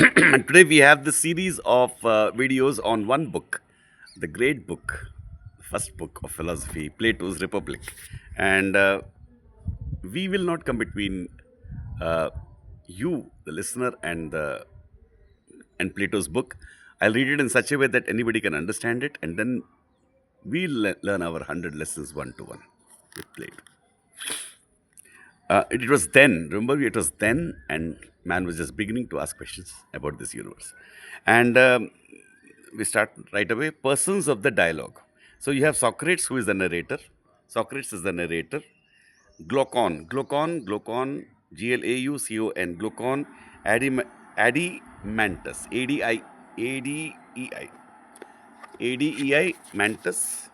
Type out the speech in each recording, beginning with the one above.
And today we have the series of videos on one book, the great book, first book of philosophy, Plato's Republic. And we will not come between uh, you, the listener, and Plato's book. I'll read it in such a way that anybody can understand it, and then we'll learn our 100 lessons one to one with Plato. It was then, remember, it was then, and man was just beginning to ask questions about this universe. And we start right away. Persons of the dialogue. So you have Socrates, who is the narrator. Socrates is the narrator. Glaucon, Glaucon, Glaucon, Adimantus, A D E I, Mantus,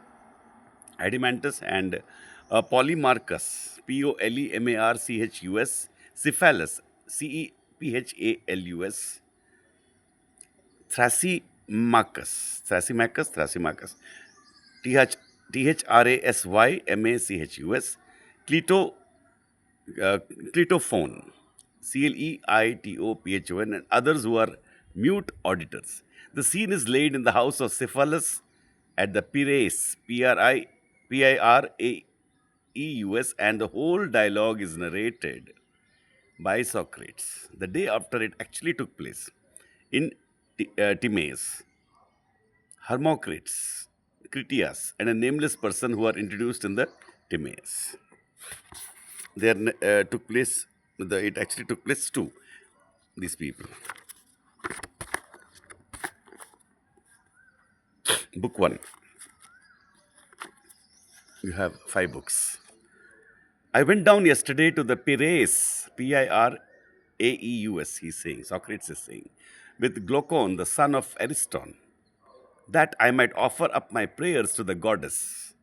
Adimantus, and Polymarchus, Polemarchus, Cephalus, Cephalus, Thrasymachus, TH, Thrasymachus, Clito, Clitophone, Cleitophon, and others who are mute auditors. The scene is laid in the house of Cephalus at the Piraeus, Piraeus, and the whole dialogue is narrated by Socrates the day after it actually took place in Timaeus. Hermocrates, Critias, and a nameless person who are introduced in the Timaeus. They took place. It actually took place to these people. Book one. You have 5 books. I went down yesterday to the Piraeus, Piraeus. He's saying, Socrates is saying, with Glaucon, the son of Ariston, that I might offer up my prayers to the goddess.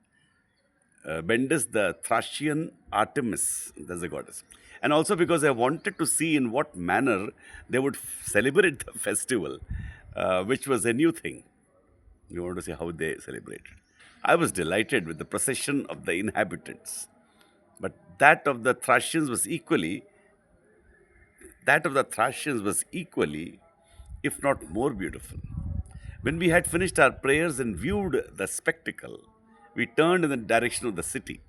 Bendis, the Thracian Artemis, that's the goddess. And also because I wanted to see in what manner they would celebrate the festival, which was a new thing. You want to see how they celebrated. I was delighted with the procession of the inhabitants, but that of the Thracians was equally, if not more beautiful. When we had finished our prayers and viewed the spectacle, we turned in the direction of the city.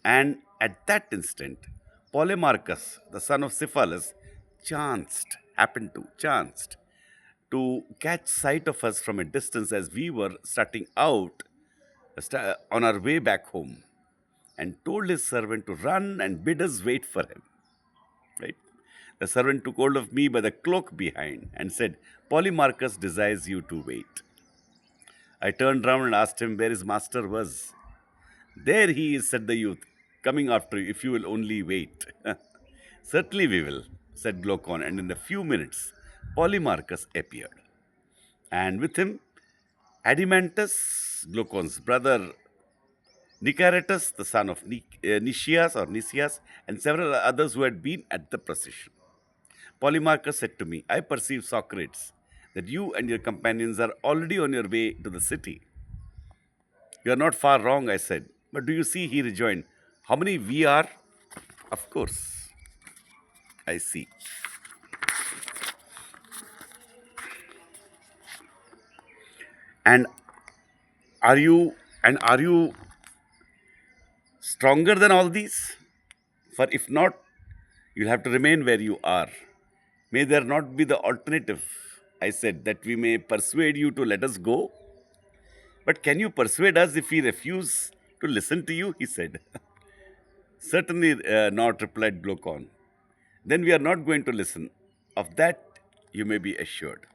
And at that instant, Polemarchus, the son of Cephalus, chanced to catch sight of us from a distance as we were starting out on our way back home, and told his servant to run and bid us wait for him. Right? The servant took hold of me by the cloak behind and said, Polymarchus desires you to wait. I turned round and asked him where his master was. There he is, said the youth, coming after you if you will only wait. Certainly we will, said Glaucon, and in a few minutes Polymarchus appeared. And with him Adimantus, Glaucon's brother, Nicaretus, the son of Nicias, and several others who had been at the procession. Polymarchus said to me, I perceive, Socrates, that you and your companions are already on your way to the city. You are not far wrong, I said. But do you see, he rejoined, how many we are? Of course, I see. And are you stronger than all these? For if not, you'll have to remain where you are. May there not be the alternative, I said, that we may persuade you to let us go? But can you persuade us if we refuse to listen to you? He said. Certainly not, replied Glaucon. Then we are not going to listen. Of that you may be assured.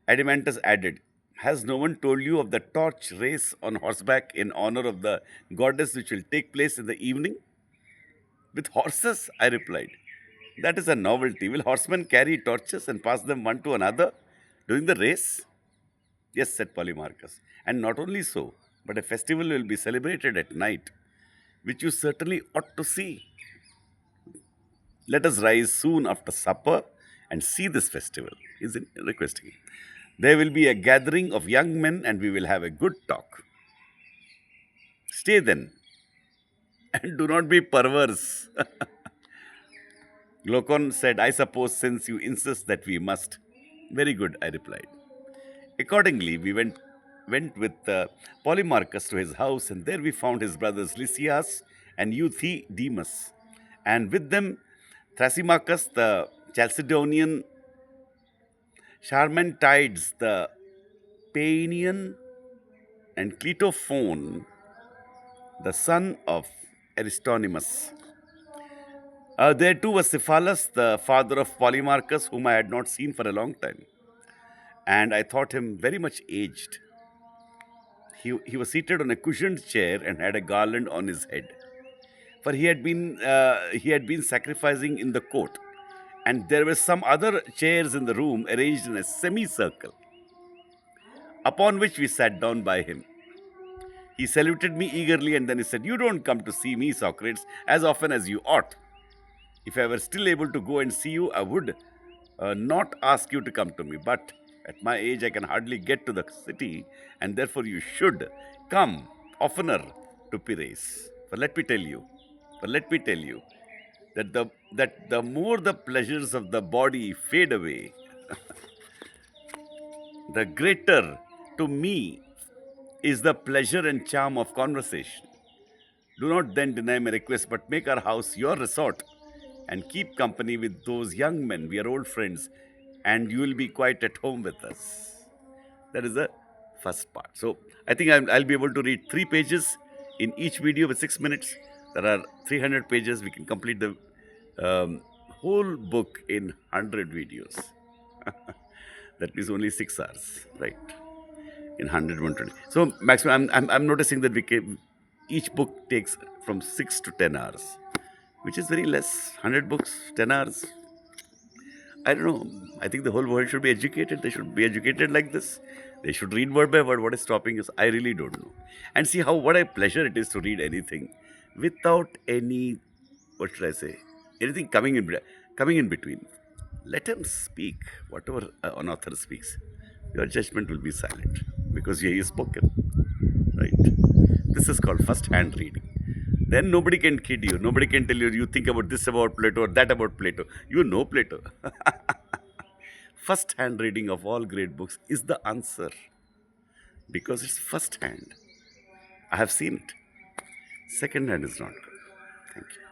Adimantus added, has no one told you of the torch race on horseback in honor of the goddess which will take place in the evening? With horses, I replied. That is a novelty. Will horsemen carry torches and pass them one to another during the race? Yes, said Polymarchus. And not only so, but a festival will be celebrated at night, which you certainly ought to see. Let us rise soon after supper and see this festival, is requesting. There will be a gathering of young men and we will have a good talk. Stay then and do not be perverse. Glaucon said, I suppose since you insist that we must. Very good, I replied. Accordingly, we went with Polymarchus to his house, and there we found his brothers Lysias and Euthydemus, and with them Thrasymachus the Chalcedonian, Charmantides the Paeanian, and Cleitophon, the son of Aristonymus. There too was Cephalus, the father of Polymarchus, whom I had not seen for a long time, and I thought him very much aged. He was seated on a cushioned chair and had a garland on his head, for he had been sacrificing in the court, and there were some other chairs in the room arranged in a semicircle, upon which we sat down by him. He saluted me eagerly, and then he said, "You don't come to see me, Socrates, as often as you ought. If I were still able to go and see you, I would not ask you to come to me. But at my age, I can hardly get to the city, and therefore you should come oftener to Piraeus. For let me tell you that the more the pleasures of the body fade away, the greater to me is the pleasure and charm of conversation. Do not then deny my request, but make our house your resort and keep company with those young men. We are old friends, and you will be quite at home with us." That is the first part. So I think I'll be able to read 3 pages in each video with 6 minutes. There are 300 pages. We can complete the whole book in 100 videos. That is only 6 hours, right? In 100, 120. So maximum, I'm noticing that each book takes from 6 to 10 hours, which is very less. 100 books, 10 hours. I don't know. I think the whole world should be educated. They should be educated like this. They should read word by word. What is stopping us? I really don't know. And see how what a pleasure it is to read anything without any, what should I say, anything coming in between. Let him speak whatever an author speaks. Your judgment will be silent because he is spoken. Right? This is called first hand reading. Then nobody can kid you. Nobody can tell you, you think about this about Plato or that about Plato. You know Plato. First hand reading of all great books is the answer because it's first hand. I have seen it. Second hand is not good. Thank you.